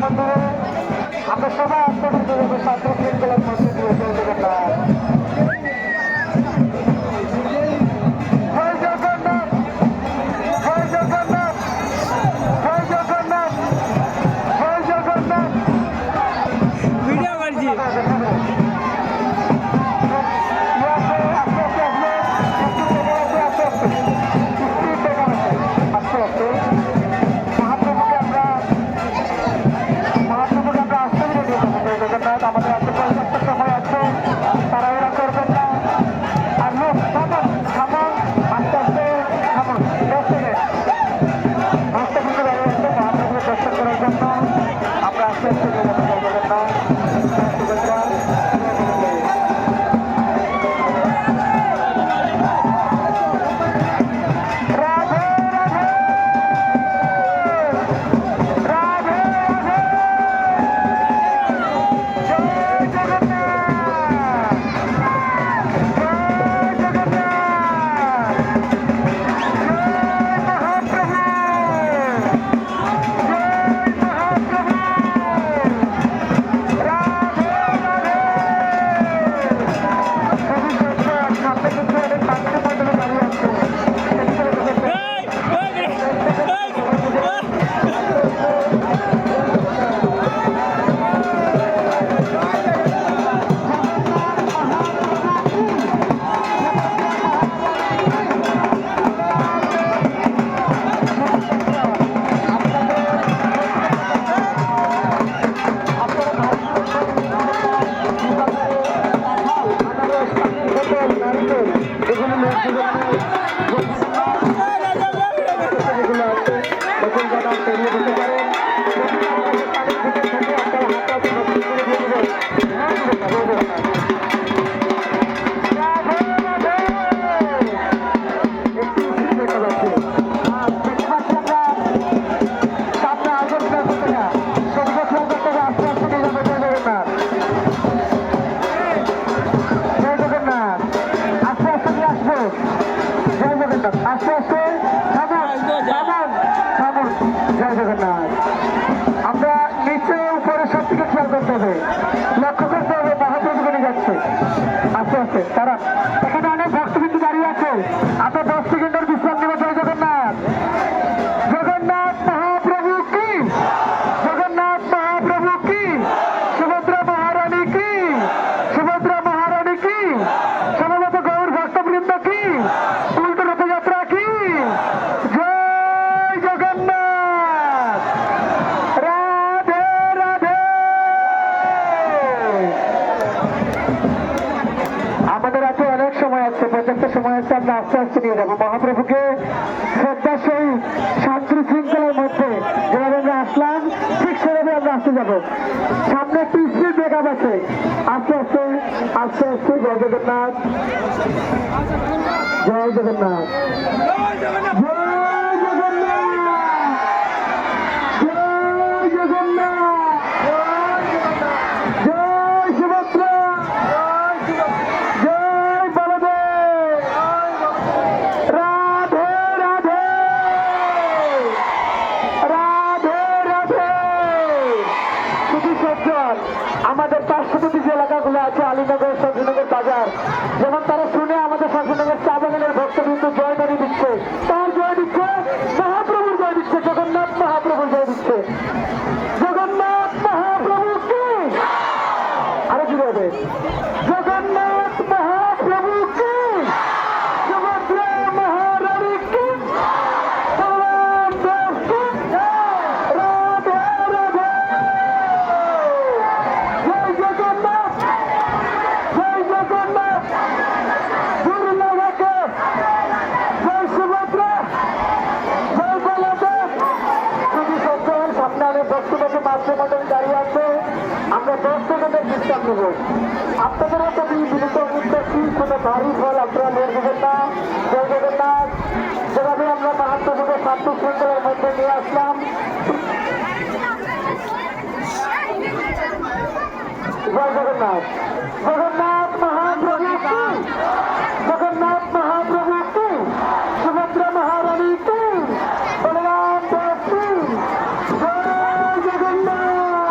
মন্দিরে আমরা সবাই আত্মনির্ভর শান্তি শৃঙ্খলার মধ্যে দিয়ে চলতে পারলাম। আমাদের এত পর্যাপ্ত সময় আছে, তারা এরা করবেন না। আর লোক থামান থামান আস্তে আস্তে থামান 10 সেকেন্ড আস্তে কিন্তু দাঁড়িয়ে আসছে মহাপ্রভুর দর্শন করার জন্য। আমরা আস্তে আস্তে করবেন না। আস্তে আস্তে জয় জগন্নাথ। আমরা নিচে উপরে সব থেকে খেয়াল করতে হবে, লক্ষ্য করতে হবে মহাপ্রভু করে যাচ্ছে আস্তে আস্তে। তারা এখানে অনেক ভক্তবিন্দু দাঁড়িয়ে আছে, আমরা 10 সেকেন্ডের বিশ্রাম নেব। জয় জগন্নাথ। জগন্নাথ মহাপ্রভু কি, জগন্নাথ মহাপ্রভু কি, সুভদ্রা মহারানী কি, সুভদ্রা মহারানী কি, সমবেত গৌর ভক্তবৃন্দ কি, উল্টো রথযাত্রা কি। জয় জগন্নাথ। রাধে রাধে। আমাদের আছে অনেক সময় আছে, পর্যাপ্ত সময় আছে, আমরা আস্তে আস্তে নিয়ে যাবো মহাপ্রভুকে শ্রদ্ধার সহিত শান্তি শৃঙ্খলার মধ্যে। যেভাবে আমরা আসলাম ঠিক সেভাবে আমরা আসতে যাবো। সামনে একটি স্পিড ব্রেকআপ আছে, আস্তে আস্তে আস্তে আস্তে। জয় জগন্নাথ। জয় জগন্নাথ। জয় জগন্নাথ। জয় জগন্নাথ। জয় সুভদ্রা। জয় বলদেব। রাধে রাধে। রাধে রাধে। শুধু সজ্জন আমাদের পার্শ্ববর্তী যে এলাকাগুলো আছে, আলীনগর, শশীনগর বাজার, যেমন তারা শুনে আমাদের শশীনগর চা বাগানের ভক্তবৃন্দ জয় দাঁড়ি দিচ্ছে, তার জয় দিচ্ছে, মহাপ্রভুর জয় দিচ্ছে, জগন্নাথ মহাপ্রভুর জয় দিচ্ছে। জগন্নাথ মহাপ্রভু কি, আরো কি হবে, জগন্নাথ মহাপ্রভু কি, সুভদ্রা মহারানী কি, ভগবান দেব কি। রাধে রাধে। জয় জগন্নাথ। জয় জগন্নাথ। দুর্লভকে জয় সুভদ্রা। জয় বলদেব। শুধু সজ্জন সামনে অনেক বক্তব্যকে মাতৃমণ্ডল দাঁড়িয়ে আছে, আমরা 10 সেকেন্ডের বিশ্রাম নেব। আপনাদের একটা বিনীত অনুরোধ করছি, কোনো ভারী ফল আপনারা নেবেন না। জয় জগন্নাথ। যেভাবে আমরা মহাপ্রভুকে শান্তি শৃঙ্খলার মধ্যে নিয়ে আসলাম, জয় জগন্নাথ। জগন্নাথ মহাপ্রভু কি, জগন্নাথ মহাপ্রভু কি, সুভদ্রা মহারানী কি, বলরাম দেব কি। জয় জগন্নাথ।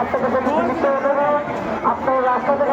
আপনাদের কাছে লিখিত অনুরোধ, আপনারা রাস্তা থেকে